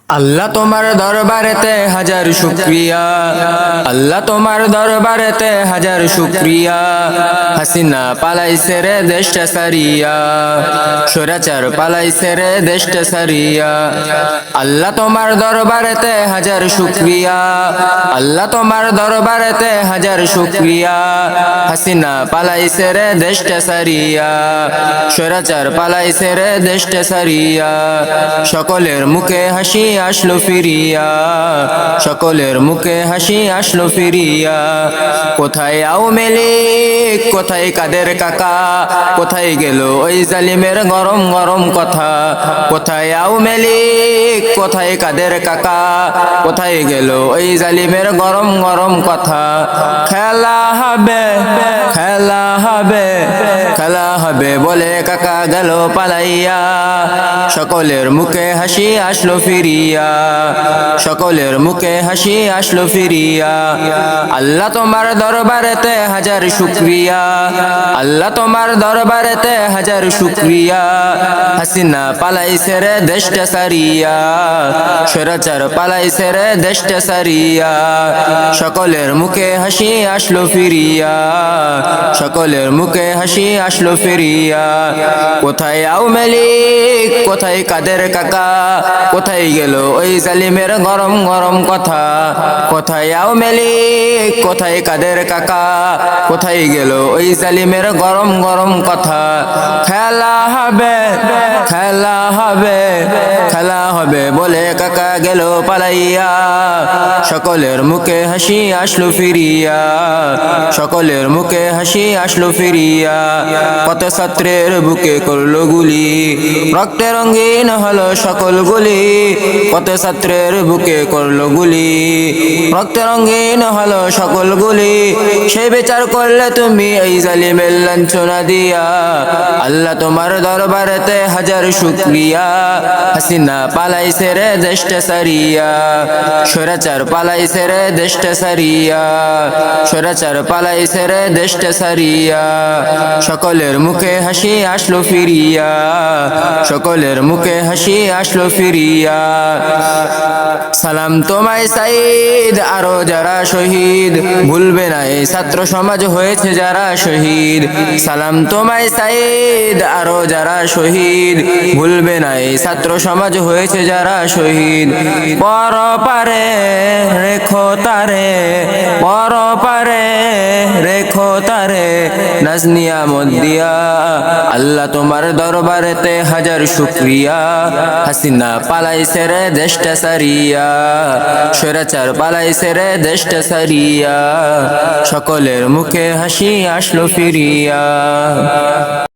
আল্লাহ তোমার দরবারেতে হাজার শুকরিয়া, আল্লাহ তোমার দরবারেতে হাজার শুকরিয়া। হাসিনা পালাইছে রে দেশটা সারিয়া, স্বৈরাচার পালাইছে রে দেশটা সারিয়া। আল্লাহ তোমার দরবারেতে হাজার শুকরিয়া, আল্লাহ তোমার দরবারেতে হাজার শুকরিয়া। হাসিনা পালাইছে রে দেশটা সারিয়া, স্বৈরাচার পালাইছে রে দেশটা সারিয়া। সকলের মুখে হাসি আসলো ফিরিয়া, সকলের মুখে হাসি আসলো ফিরিয়া। কোথায় আওয়ামী লীগ, কোথায় কাদের কাকা, কোথায় গেল ওই জালিমের গরম গরম কথা। কোথায় আওয়ামী লীগ, কোথায় কাদের কাকা, কোথায় গেল ওই জালিমের গরম গরম কথা। খেলা হবে, খেলা হবে, খেলা হবে বলে কাকা গেল পালাইয়া। সকলের মুখে হাসি আসলো ফিরিয়া, সকলের মুখে হাসি আসলো ফিরিয়া। আল্লাহ তোমার দরবারেতে হাজার শুকরিয়া, আল্লাহ তোমার দরবারেতে হাজার শুকরিয়া। হাসিনা পালাইছে রে দেশটা সারিয়া, স্বৈরাচার পালাইছে রে দেশটা সারিয়া। সকলের মুখে হাসি আসলো ফিরিয়া, সকলের মুখে হাসি আসলো ফিরিয়া। কোথায় আওয়ামী লীগ, কোথায় কাদের কাকা, কোথায় গেল ওই জালিমের গরম গরম কথা। কোথায় আওয়ামী লীগ, কোথায় কাদের কাকা, কোথায় গেল ওই জালিমের গরম গরম কথা। খেলা হবে, খেলা হবে, খেলা হবে বলে কাকা গেল পালাইয়া। সকলের মুখে হাসি আসলো ফিরিয়া, সকলের মুখে হাসি আসলো ফিরিয়া। কত ছাত্রের বুকে করলো গুলি, রক্তে রঙিন হলো সকল গুলি। কত ছাত্রের বুকে করলো গুলি, রক্তে রঙিন হলো সকল গুলি। সেই বিচার করলে তুমি এই জালিমের লাঞ্ছনা দিয়া। আল্লাহ তোমার দরবারেতে হাজার শুকরিয়া। হাসিনা পালাইছে রে দেশটা সারিয়া, স্বৈরাচার পালাইছে রে দেশটা সারিয়া, স্বৈরাচার পালাইছে রে দেশটা সারিয়া। সকলের মুখে হাসি আসলো ফিরিয়া, সকলের মুখে হাসি আসলো ফিরিয়া। সালাম তোমায় সাইদ আরো যারা শহীদ, ভুলবে না এই ছাত্র সমাজ হয়েছে যারা শহীদ। সালাম তোমায় সাইদ আরো যারা শহীদ, ভুলবে না এই ছাত্র সমাজ হয়েছে যারা শহীদ। পরপারে রেখো তারে, পরপারে রেখো তারে, নাজনিয়া মদিয়া। আল্লাহ তোমার দরবারেতে হাজার শুকরিয়া। হাসিনা পালাইছে রে দেশটা সারিয়া, স্বৈরাচার পালাইছে রে দেশটা সারিয়া। সকলের মুখে হাসি আসলো ফিরিয়া।